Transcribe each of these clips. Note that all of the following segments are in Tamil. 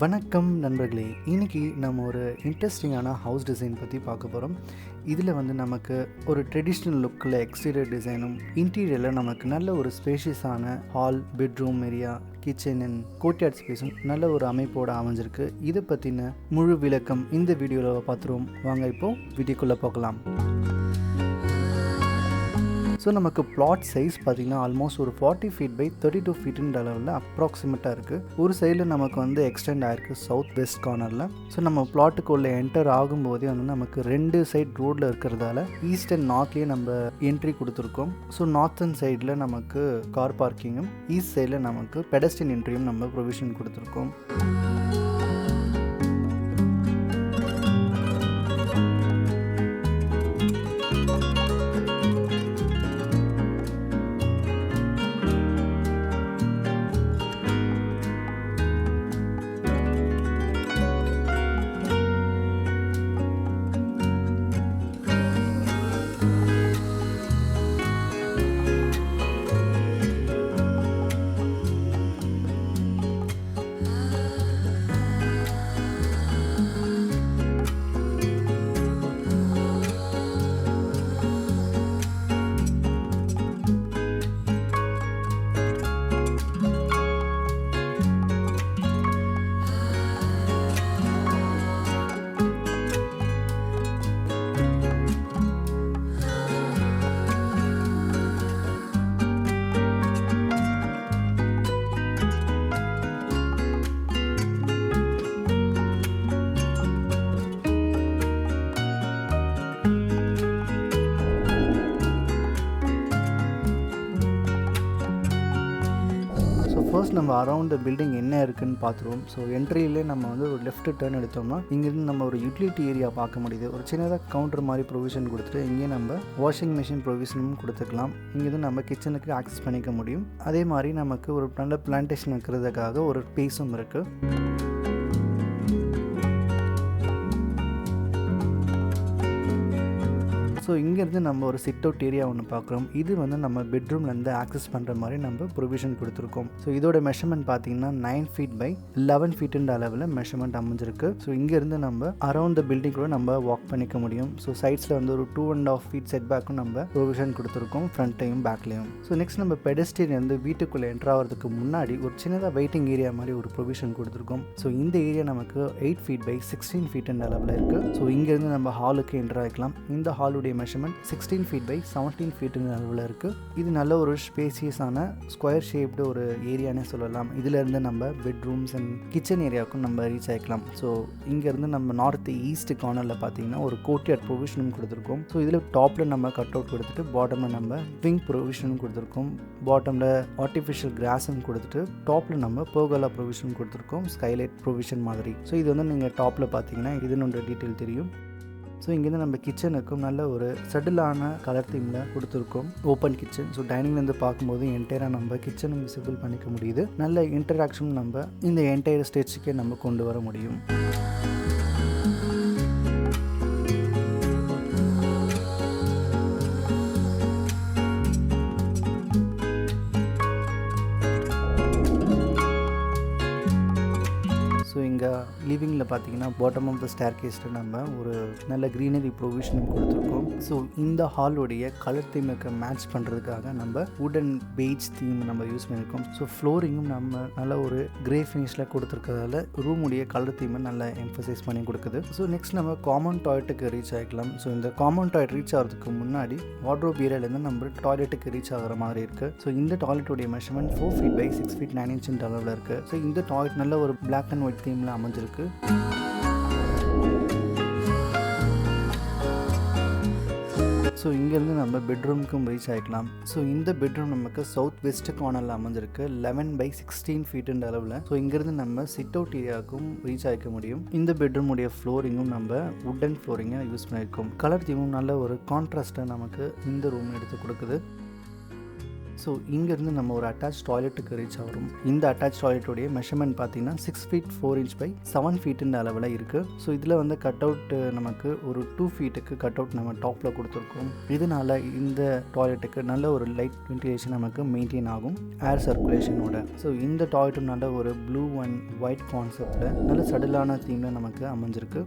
வணக்கம் நண்பர்களே. இன்னைக்கு நம்ம ஒரு இன்ட்ரெஸ்டிங்கான ஹவுஸ் டிசைன் பற்றி பார்க்க போகிறோம். இதில் நமக்கு ஒரு ட்ரெடிஷ்னல் லுக்கில் எக்ஸ்டீரியர் டிசைனும், இன்டீரியரில் நமக்கு நல்ல ஒரு ஸ்பேஷியஸான hall, bedroom area, kitchen and courtyard ஸ்பேஸும் நல்ல ஒரு அமைப்போடு அமைஞ்சிருக்கு. இதை பற்றின முழு விளக்கம் இந்த வீடியோவில் பார்த்துருவோம். வாங்க இப்போது வீடியோக்குள்ளே போகலாம். ஸோ நமக்கு பிளாட் சைஸ் பார்த்திங்கன்னா ஆல்மோஸ்ட் ஒரு 40 feet by 32 feetன்ற அளவில் அப்ராக்சிமேட்டாக இருக்குது. ஒரு சைடில் நமக்கு எக்ஸ்டெண்ட் ஆகிருக்கு சவுத் வெஸ்ட் கார்னரில். ஸோ நம்ம பிளாட்டுக்குள்ளே என்டர் ஆகும்போதே நமக்கு 2 சைட் ரோடில் இருக்கிறதால ஈஸ்ட் அண்ட் நார்த்லேயே நம்ம என்ட்ரி கொடுத்துருக்கோம். ஸோ நார்த்தன் சைடில் நமக்கு கார் பார்க்கிங்கும், ஈஸ்ட் சைடில் நமக்கு பெடஸ்ட்ரியன் என்ட்ரியும் நம்ம ப்ரொவிஷன் கொடுத்துருக்கோம். ஃபர்ஸ்ட் நம்ம அரவுண்ட் த பில்டிங் என்ன இருக்குன்னு பார்த்துருவோம். ஸோ என்ட்ரியிலே நம்ம ஒரு லெஃப்ட் டர்ன் எடுத்தோம்னா இங்கேருந்து நம்ம ஒரு யூட்டிலிட்டி ஏரியா பார்க்க முடியுது. ஒரு சின்னதாக கவுண்டர் மாதிரி ப்ரொவிஷன் கொடுத்துட்டு இங்கே நம்ம வாஷிங் மிஷின் ப்ரொவிஷனும் கொடுத்துக்கலாம். இங்கேருந்து நம்ம கிச்சனுக்கு ஆக்சஸ் பண்ணிக்க முடியும். அதே மாதிரி நமக்கு ஒரு நல்ல பிளான்டேஷன் வைக்கிறதுக்காக ஒரு ஸ்பேஸும் இருக்குது. ஸோ இங்கேருந்து நம்ம ஒரு சிட் அவுட் ஏரியா ஒன்று பார்க்குறோம். இது நம்ம பெட்ரூம்லேருந்து ஆக்சஸ் பண்ணுற மாதிரி நம்ம ப்ரொவிஷன் கொடுத்துருக்கோம். ஸோ இதோட மெஷர்மெண்ட் பார்த்தீங்கன்னா 9 feet by 11 feetன்ற அளவில் மெஷர்மெண்ட் அமைஞ்சிருக்கு. ஸோ இங்கேருந்து நம்ம அரௌண்ட் த பில்டிங் கூட நம்ம வாக் பண்ணிக்க முடியும். ஸோ சைட்ஸில் ஒரு 2.5 feet செட் பேக்கும் நம்ம ப்ரொவிஷன் கொடுத்துருக்கோம், ஃப்ரண்ட்டையும் பேக்லேயும். ஸோ நெக்ஸ்ட் நம்ம பெடஸ்ட்ரியன் வீட்டுக்குள்ளே என்ட்ரு ஆகிறதுக்கு முன்னாடி ஒரு சின்னதாக வெயிட்டிங் ஏரியா மாதிரி ஒரு ப்ரொவிஷன் கொடுத்துருக்கோம். ஸோ இந்த ஏரியா நமக்கு 8 feet by 16 feetன்ற அளவில் இருக்குது. ஸோ இங்கேருந்து நம்ம ஹாலுக்கு என்ட்ரு ஆகிக்கலாம். இந்த ஹாலுடைய மெஷர்மெண்ட் 16 feet by 17 feet அளவில் இருக்குது. இது நல்ல ஒரு ஸ்பேசியஸான ஸ்கொயர் ஷேப்டு ஒரு ஏரியானே சொல்லலாம். இதிலேருந்து நம்ம பெட்ரூம்ஸ் அண்ட் கிச்சன் ஏரியாவுக்கும் நம்ம ரீச் ஆகிக்கலாம். ஸோ இங்கேருந்து நம்ம நார்த் ஈஸ்ட் கார்னரில் பார்த்தீங்கன்னா ஒரு கோர்ட்யார்ட் ப்ரொவிஷனும் கொடுத்துருக்கோம். ஸோ இதில் டாப்பில் நம்ம கட் அவுட் கொடுத்துட்டு பாட்டமில் நம்ம விங் ப்ரொவிஷனும் கொடுத்துருக்கோம். பாட்டமில் ஆர்டிஃபிஷியல் கிராஸும் கொடுத்துட்டு டாப்பில் நம்ம போகலா ப்ரொவிஷன் கொடுத்துருக்கோம், ஸ்கைலைட் ப்ரொவிஷன் மாதிரி. ஸோ இது நீங்கள் டாப்பில் பார்த்தீங்கன்னா இதுன்னு டீட்டெயில் தெரியும். ஸோ இங்கேருந்து நம்ம கிச்சனுக்கும் நல்ல ஒரு சட்டிலான கலர் தீமில் கொடுத்துருக்கோம். Open kitchen. ஸோ டைனிங்லேருந்து பார்க்கும்போது என்டையராக நம்ம கிச்சனும் விசிபிள் பண்ணிக்க முடியுது. நல்ல இன்டராக்ஷன் நம்ம இந்த என்டையர் ஸ்டேஜுக்கே நம்ம கொண்டு வர முடியும். ஸோ இங்கே லிவிங்கில் பார்த்தீங்கன்னா பாட்டம் ஆஃப் த ஸ்டேர் கேஸில் நம்ம ஒரு நல்ல க்ரீனரி ப்ரொவிஷனும் கொடுத்துருக்கோம். ஸோ இந்த ஹாலுடைய கலர் தீமுக்கு மேட்ச் பண்ணுறதுக்காக நம்ம வுடன் பெய்ஜ் தீம் நம்ம யூஸ் பண்ணியிருக்கோம். ஸோ ஃப்ளோரிங்கும் நம்ம நல்ல ஒரு கிரே ஃபினிஷில் கொடுத்துருக்கிறதால ரூமுடைய கலர் தீமை நல்லா எம்ஃபசைஸ் பண்ணி கொடுக்குது. ஸோ நெக்ஸ்ட் நம்ம காமன் டாய்லெட்டுக்கு ரீச் ஆகிக்கலாம். ஸோ இந்த காமன் டாய்லெட் ரீச் ஆகிறதுக்கு முன்னாடி வார்ட்ரோப் ஏரியாவிலேருந்து நம்ம டாய்லெட்டுக்கு ரீச் ஆகிற மாதிரி இருக்குது. ஸோ இந்த டாய்லெட்டுடைய measurement 4 feet by 6 feet 9 inch அளவில் இருக்குது. ஸோ இந்த டாய்லெட் நல்ல ஒரு பிளாக் அண்ட் ஒயிட் தீமில் அமைஞ்சிருக்கு. ஸோ இங்கேருந்து நம்ம பெட்ரூமுக்கும் ரீச் ஆகிக்கலாம். ஸோ இந்த பெட்ரூம் நமக்கு சவுத் வெஸ்ட் கார்னரில் அமைஞ்சிருக்கு 11 by 16 feetன்ற அளவில். ஸோ இங்கேருந்து நம்ம சிட் அவுட் ஏரியாவுக்கும் ரீச் ஆகிக்க முடியும். இந்த பெட்ரூமுடைய ஃப்ளோரிங்கும் நம்ம வுடன் ஃப்ளோரிங்கை யூஸ் பண்ணியிருக்கோம். கலர் தீமும் நல்ல ஒரு கான்ட்ராஸ்ட்டை நமக்கு இந்த ரூம் எடுத்து கொடுக்குது. ஸோ இங்கேருந்து நம்ம ஒரு அட்டாச் டாய்லெட்டுக்கு ரீச் ஆகிறோம். இந்த அட்டாச் டாய்லெட்டோடைய மெஷர்மெண்ட் பார்த்தீங்கன்னா 6 feet 4 inch by 7 feet அளவில் இருக்குது. ஸோ இதில் வந்து கட் அவுட் நமக்கு ஒரு 2 feetக்கு கட் அவுட் நம்ம டாப்பில் கொடுத்துருக்கோம். இதனால இந்த டாய்லெட்டுக்கு நல்ல ஒரு லைட் வென்டிலேஷன் நமக்கு மெயின்டைன் ஆகும் ஏர் சர்க்குலேஷனோட. ஸோ இந்த டாய்லெட்டும் நல்ல ஒரு ப்ளூ அண்ட் ஒயிட் கான்செப்டில் நல்ல சடலான தீமில் நமக்கு அமைஞ்சிருக்கு.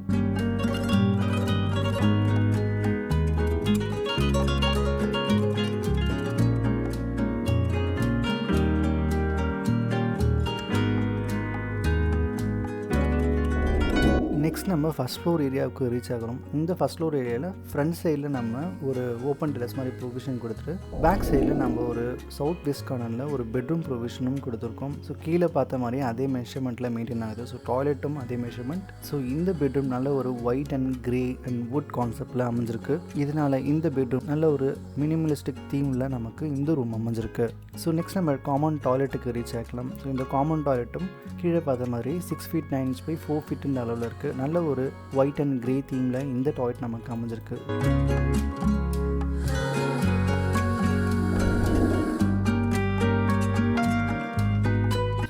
நெக்ஸ்ட் நம்ம ஃபஸ்ட் ஃப்ளோர் ஏரியாவுக்கு ரீச் ஆகிறோம். இந்த ஃபஸ்ட் ஃப்ளோர் ஏரியாவில் ஃப்ரண்ட் சைடில் நம்ம ஒரு ஓப்பன் டெரஸ் மாதிரி ப்ரொவிஷன் கொடுத்துட்டு பேக் சைடில் நம்ம ஒரு சவுத் வெஸ்ட் கார்னரில் ஒரு பெட்ரூம் ப்ரொவிஷனும் கொடுத்துருக்கோம். ஸோ கீழே பார்த்த மாதிரி அதே மெஷர்மெண்ட்டில் மெயின்டைன் ஆகுது. ஸோ டாய்லெட்டும் அதே மெஷர்மெண்ட். ஸோ இந்த பெட்ரூம் நல்ல ஒரு white and grey and would கான்செப்டில் அமைஞ்சிருக்கு. இதனால் இந்த பெட்ரூம் நல்ல ஒரு மினிமலிஸ்டிக் தீமில் நமக்கு இந்த ரூம் அமைஞ்சிருக்கு. ஸோ நெக்ஸ்ட் நம்ம காமன் டாய்லெட்டுக்கு ரீச் ஆகலாம். ஸோ இந்த காமன் டாய்லெட்டும் கீழே பார்த்த மாதிரி 6 feet 9 inch by 4 feet அளவில் இருக்குது. நல்ல ஒரு ஒயிட் அண்ட் கிரே தீமில் இந்த டாய்லெட் நமக்கு அமைஞ்சிருக்கு.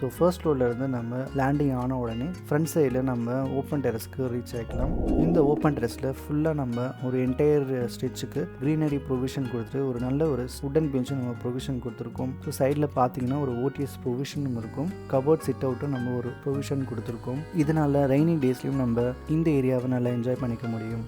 ஸோ ஃபர்ஸ்ட் ஃப்ளோரில் இருந்து நம்ம லேண்டிங் ஆன உடனே ஃப்ரண்ட் சைடில் நம்ம ஓப்பன் டெரஸ்க்கு ரீச் ஆகிக்கலாம். இந்த ஓப்பன் டெரஸில் ஃபுல்லாக நம்ம ஒரு என்டையர் ஸ்டிச்சுக்கு க்ரீனரி ப்ரொவிஷன் கொடுத்துட்டு ஒரு நல்ல ஒரு வுடன் பெஞ்சும் நம்ம ப்ரொவிஷன் கொடுத்துருக்கோம். ஸோ சைடில் பார்த்தீங்கன்னா ஒரு ஓடிஎஸ் ப்ரொவிஷனும் இருக்கும். கபோர்ட் சிட் அவுட்டும் நம்ம ஒரு ப்ரொவிஷன் கொடுத்துருக்கோம். இதனால் ரெய்னி டேஸ்லையும் நம்ம இந்த ஏரியாவை நல்லா என்ஜாய் பண்ணிக்க முடியும்.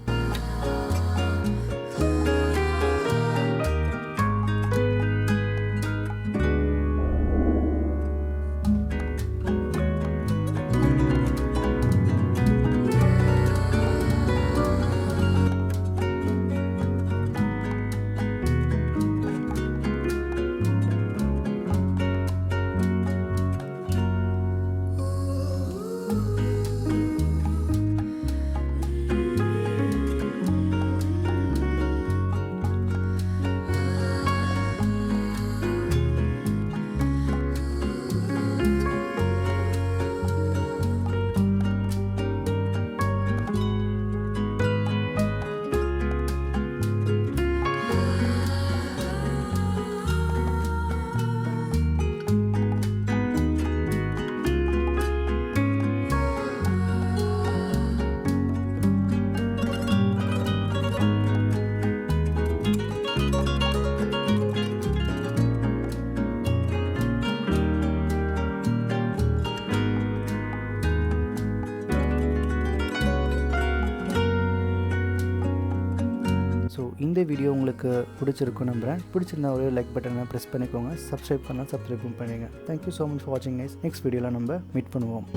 ஸோ இந்த வீடியோ உங்களுக்கு பிடிச்சிருக்கும் நம்புகிறேன். பிடிச்சிருந்தா ஒரு லைக் பட்டனை ப்ரெஸ் பண்ணிக்கோங்க. சப்ஸ்கிரைப் பண்ணால் சப்ஸ்கிரைப் பண்ணுங்க. தேங்க்யூ ஸோ மச் ஃபார் வாட்சிங் கைஸ். நெக்ஸ்ட் வீடியோவில் நம்ம மீட் பண்ணுவோம்.